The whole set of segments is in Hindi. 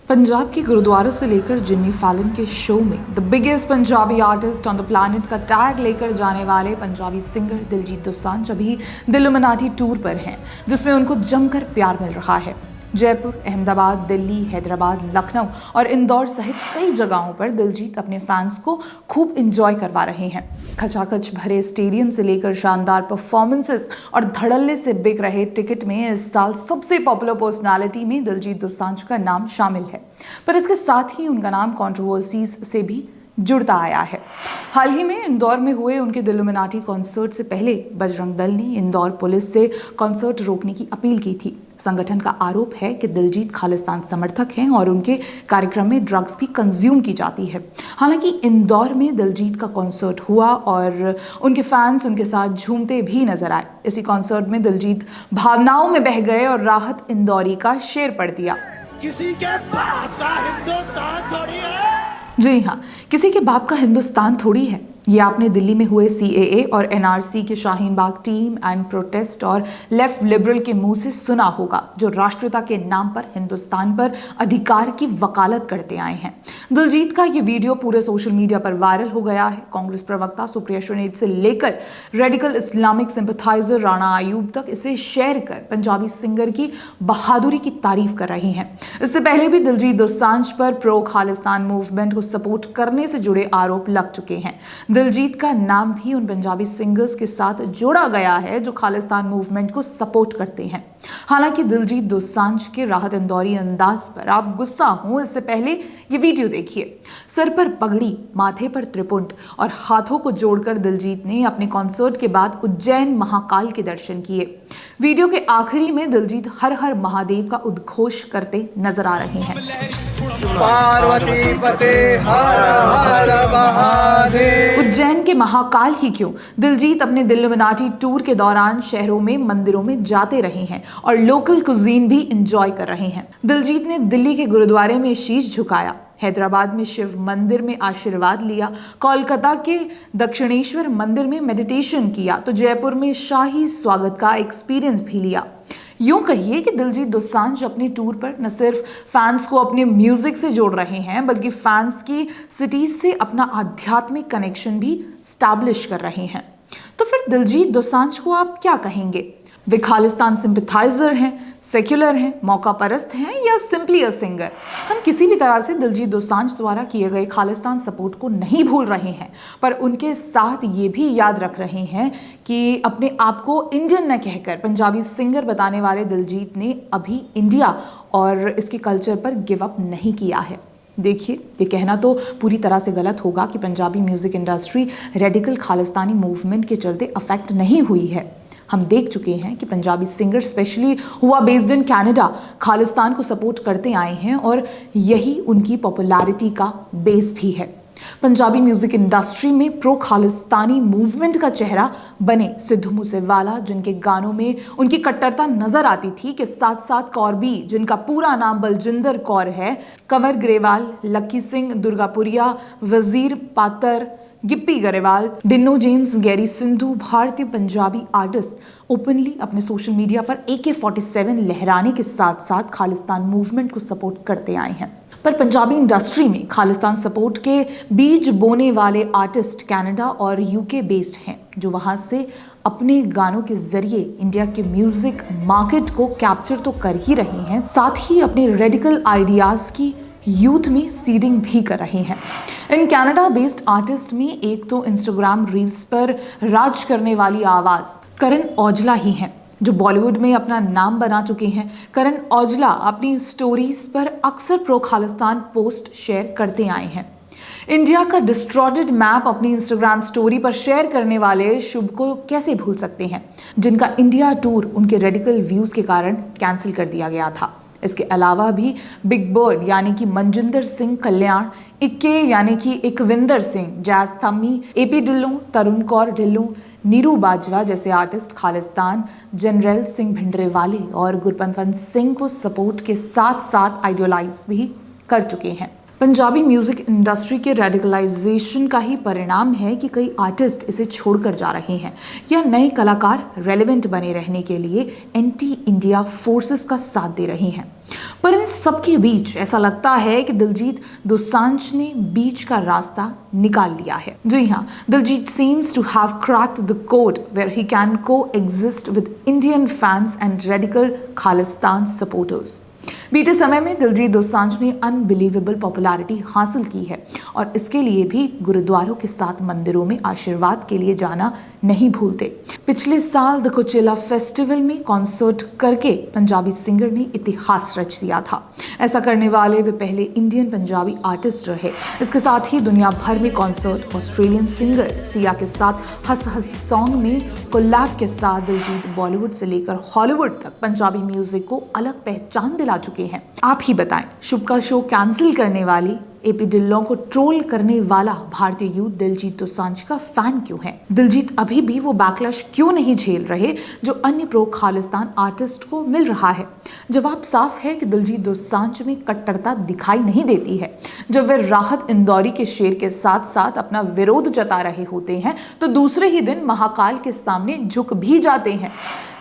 पंजाब के गुरुद्वारा से लेकर जिम्मी फैलन के शो में the biggest Punjabi artist on the planet का टैग लेकर जाने वाले पंजाबी सिंगर दिलजीत दोसांझ अभी दिल्लुमिनाटी टूर पर हैं, जिसमें उनको जमकर प्यार मिल रहा है। जयपुर, अहमदाबाद, दिल्ली, हैदराबाद, लखनऊ और इंदौर सहित कई जगहों पर दिलजीत अपने फैंस को खूब इंजॉय करवा रहे हैं। खचाखच भरे स्टेडियम से लेकर शानदार परफॉर्मेंसेस और धड़ल्ले से बिक रहे टिकट में इस साल सबसे पॉपुलर पर्सनालिटी में दिलजीत दोसांझ का नाम शामिल है, पर इसके साथ ही उनका नाम कंट्रोवर्सीज से भी जुड़ता आया है। हाल ही में इंदौर में हुए उनके दिल्लुमिनाटी कॉन्सर्ट से पहले बजरंग दल ने इंदौर पुलिस से कॉन्सर्ट रोकने की अपील की थी। संगठन का आरोप है कि दिलजीत खालिस्तान समर्थक हैं और उनके कार्यक्रम में ड्रग्स भी कंज्यूम की जाती है। हालांकि इंदौर में दिलजीत का कॉन्सर्ट हुआ और उनके फैंस उनके साथ झूमते भी नजर आए। इसी कॉन्सर्ट में दिलजीत भावनाओं में बह गए और राहत इंदौरी का शेर पढ़ दिया। किसी के बाप का हिंदुस्तान थोड़ी है। जी हाँ, किसी के बाप का हिंदुस्तान थोड़ी है। ये आपने दिल्ली में हुए CAA और NRC के Shaheen Bagh team and protest और लेफ्ट लिबरल के मुंह से सुना होगा, जो राष्ट्रीयता के नाम पर हिंदुस्तान पर अधिकार की वकालत करते आए हैं। दिलजीत का ये वीडियो पूरे सोशल मीडिया पर वायरल हो गया है। कांग्रेस प्रवक्ता सुप्रिया सुनील से लेकर radical Islamic sympathiser Rana Ayub तक इसे शेयर कर पंजाबी सिंगर की बहादुरी की तारीफ कर रहे हैं। इससे पहले भी दिलजीत दोसांझ पर प्रो खालिस्तान मूवमेंट को सपोर्ट करने से जुड़े आरोप लग चुके हैं। दिलजीत का नाम भी उन पंजाबी सिंगर्स के साथ जोड़ा गया है जो खालिस्तान मूवमेंट को सपोर्ट करते हैं। हालांकि दिलजीत दोसांझ के राहत इंदौरी अंदाज पर आप गुस्सा हो, इससे पहले ये वीडियो देखिए। सर पर पगड़ी, माथे पर त्रिपुंड और हाथों को जोड़कर दिलजीत ने अपने कॉन्सर्ट के बाद उज्जैन महाकाल के दर्शन किए। वीडियो के आखिरी में दिलजीत हर हर महादेव का उद्घोष करते नजर आ रहे हैं। पार्वती पते हर हर महादेव। उज्जैन के महाकाल ही क्यों, दिलजीत अपने दिल्लुमिनाटी टूर के दौरान शहरों में मंदिरों में जाते रहे हैं और लोकल कुजीन भी एंजॉय कर रहे हैं। दिलजीत ने दिल्ली के गुरुद्वारे में शीश झुकाया, हैदराबाद में शिव मंदिर में आशीर्वाद लिया, कोलकाता के दक्षिणेश्वर मंदिर में मेडिटेशन किया, तो जयपुर में शाही स्वागत का एक्सपीरियंस भी लिया। यूं कहिए कि दिलजीत दोसांझ अपने टूर पर न सिर्फ फैंस को अपने म्यूजिक से जोड़ रहे हैं, बल्कि फैंस की सिटीज से अपना आध्यात्मिक कनेक्शन भी स्टैब्लिश कर रहे हैं। तो फिर दिलजीत दोसांझ को आप क्या कहेंगे? वे खालिस्तान सिंपथाइजर हैं, सेक्युलर हैं, मौका परस्त हैं या सिंपली अ सिंगर? हम किसी भी तरह से दिलजीत दोसांझ द्वारा किए गए खालिस्तान सपोर्ट को नहीं भूल रहे हैं, पर उनके साथ ये भी याद रख रहे हैं कि अपने आप को इंडियन न कहकर पंजाबी सिंगर बताने वाले दिलजीत ने अभी इंडिया और इसके कल्चर पर गिव अप नहीं किया है। देखिए, ये कहना तो पूरी तरह से गलत होगा कि Punjabi music industry radical Khalistani movement के चलते अफेक्ट नहीं हुई है। हम देख चुके हैं कि पंजाबी सिंगर स्पेशली हुआ बेस्ड इन कनाडा खालिस्तान को सपोर्ट करते आए हैं और यही उनकी पॉपुलैरिटी का बेस भी है। पंजाबी म्यूजिक इंडस्ट्री में प्रो खालिस्तानी मूवमेंट का चेहरा बने सिद्धू मूसेवाला, जिनके गानों में उनकी कट्टरता नजर आती थी, के साथ साथ कौर भी, जिनका पूरा नाम बलजिंदर कौर है, कंवर ग्रेवाल, लक्की सिंह दुर्गापुरिया, वजीर पातर, गिप्पी गरेवाल, डिन्नो जेम्स, गैरी सिंधु, भारतीय पंजाबी आर्टिस्ट ओपनली अपने सोशल मीडिया पर AK-47 लहराने के साथ साथ खालिस्तान मूवमेंट को सपोर्ट करते आए हैं। पर पंजाबी इंडस्ट्री में खालिस्तान सपोर्ट के बीज बोने वाले आर्टिस्ट कनाडा और UK बेस्ड हैं, जो वहां से अपने गानों के जरिए इंडिया के म्यूजिक मार्केट को कैप्चर तो कर ही रहे हैं, साथ ही अपने रेडिकल आइडियाज की यूथ में सीडिंग भी कर रहे हैं। इन कनाडा बेस्ड आर्टिस्ट में एक तो इंस्टाग्राम रील्स पर राज करने वाली आवाज करण औजला ही हैं, जो बॉलीवुड में अपना नाम बना चुके हैं। करण औजला अपनी स्टोरीज पर अक्सर प्रो खालिस्तान पोस्ट शेयर करते आए हैं। इंडिया का डिस्ट्रॉटेड मैप अपनी इंस्टाग्राम स्टोरी पर शेयर करने वाले शुभ को कैसे भूल सकते हैं, जिनका इंडिया टूर उनके रेडिकल व्यूज के कारण कैंसिल कर दिया गया था। इसके अलावा भी बिग बर्ड यानी कि मनजिंदर सिंह कल्याण, इक्के यानी कि इकविंदर सिंह, जैस थम्मी, AP ढिल्लों, तरुण कौर ढिल्लों, नीरू बाजवा जैसे आर्टिस्ट खालिस्तान, जनरल सिंह भिंडरेवाले और गुरपंतवंत सिंह को सपोर्ट के साथ साथ आइडियोलाइज भी कर चुके हैं। पंजाबी म्यूजिक इंडस्ट्री के रेडिकलाइजेशन का ही परिणाम है कि कई आर्टिस्ट इसे छोड़कर जा रहे हैं या नए कलाकार रेलेवेंट बने रहने के लिए एंटी इंडिया फोर्सेस का साथ दे रहे हैं। पर इन सबके बीच ऐसा लगता है कि दिलजीत दोसांझ ने बीच का रास्ता निकाल लिया है। जी हाँ, Diljit seems to have cracked the code where he can coexist with Indian fans and radical Khalistan supporters. बीते समय में दिलजीत दोसांझ ने अनबिलीवेबल पॉपुलैरिटी हासिल की है और इसके लिए भी गुरुद्वारों के साथ मंदिरों में आशीर्वाद के लिए जाना नहीं भूलते। पिछले साल द कोचेला फेस्टिवल में कॉन्सर्ट करके पंजाबी सिंगर ने इतिहास रच दिया था। ऐसा करने वाले वे पहले इंडियन पंजाबी आर्टिस्ट रहे। इसके साथ ही दुनिया भर में कॉन्सर्ट ऑस्ट्रेलियन सिंगर सिया के साथ हंस हंस सॉन्ग में कोलैब के साथ दिलजीत बॉलीवुड से लेकर हॉलीवुड तक पंजाबी म्यूजिक को अलग पहचान दिला चुके हैं। आप ही बताएं, शुभ का शो कैंसिल करने वाली एपी ढिल्लों को ट्रोल करने वाला भारतीय यूथ दिलजीत दोसांझ का फैन क्यों है? दिलजीत अभी भी वो बैकलैश क्यों नहीं झेल रहे जो अन्य प्रो खालिस्तान आर्टिस्ट को मिल रहा है? जवाब साफ है कि दिलजीत दोसांझ में कट्टरता दिखाई नहीं देती है। जब वे राहत इंदौरी के शेर के साथ साथ अपना विरोध जता रहे होते हैं तो दूसरे ही दिन महाकाल के सामने झुक भी जाते हैं।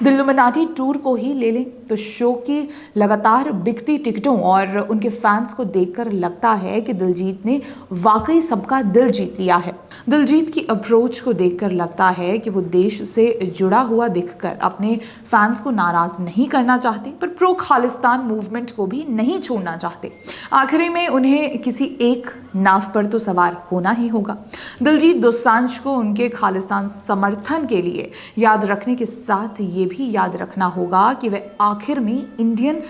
दिल्लुमिनाटी टूर को ही ले लें तो शो की लगातार बिकती टिकटों और उनके फैंस को देखकर लगता है कि दिलजीत ने वाकई सबका दिल जीत लिया है। दिलजीत की अप्रोच को देखकर लगता है कि वो देश से जुड़ा हुआ दिखकर अपने फैंस को नाराज नहीं करना चाहते, पर प्रो खालिस्तान मूवमेंट को भी नहीं छोड़ना चाहते। आखिरी में उन्हें किसी एक नाव पर तो सवार होना ही होगा। दिलजीत दोसांझ को उनके खालिस्तान समर्थन के लिए याद रखने के साथ ये भी याद रखना होगा कि वे आखिर में इंडियन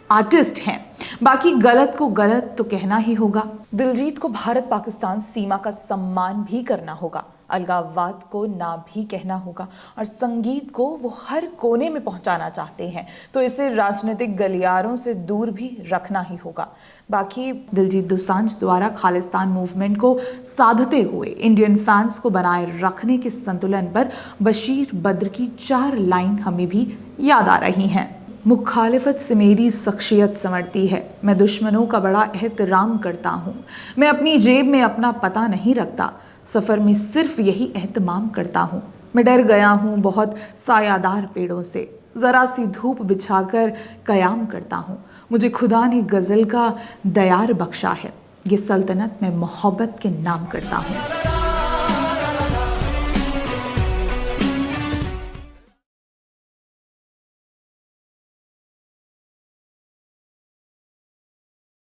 आर्टिस्ट हैं। बाकी गलत को गलत तो कहना ही होगा। दिलजीत को भारत पाकिस्तान सीमा का सम्मान भी करना होगा, अलगाववाद को ना भी कहना होगा और संगीत को वो हर कोने में पहुंचाना चाहते हैं तो इसे राजनीतिक गलियारों से दूर भी रखना ही होगा। बाकी दिलजीत दोसांझ द्वारा खालिस्तान मूवमेंट को साधते हुए इंडियन फैंस को बनाए रखने के संतुलन पर बशीर बद्र की 4 लाइन हमें भी याद आ रही हैं। मुखालिफत से मेरी शख्सियत संवरती है, मैं दुश्मनों का बड़ा एहतराम करता हूँ, मैं अपनी जेब में अपना पता नहीं रखता, सफ़र में सिर्फ यही एहतमाम करता हूँ, मैं डर गया हूँ बहुत सायादार पेड़ों से, ज़रा सी धूप बिछाकर कयाम करता हूँ, मुझे खुदा ने गज़ल का दयार बख्शा है, ये सल्तनत मैं मोहब्बत के नाम करता हूँ।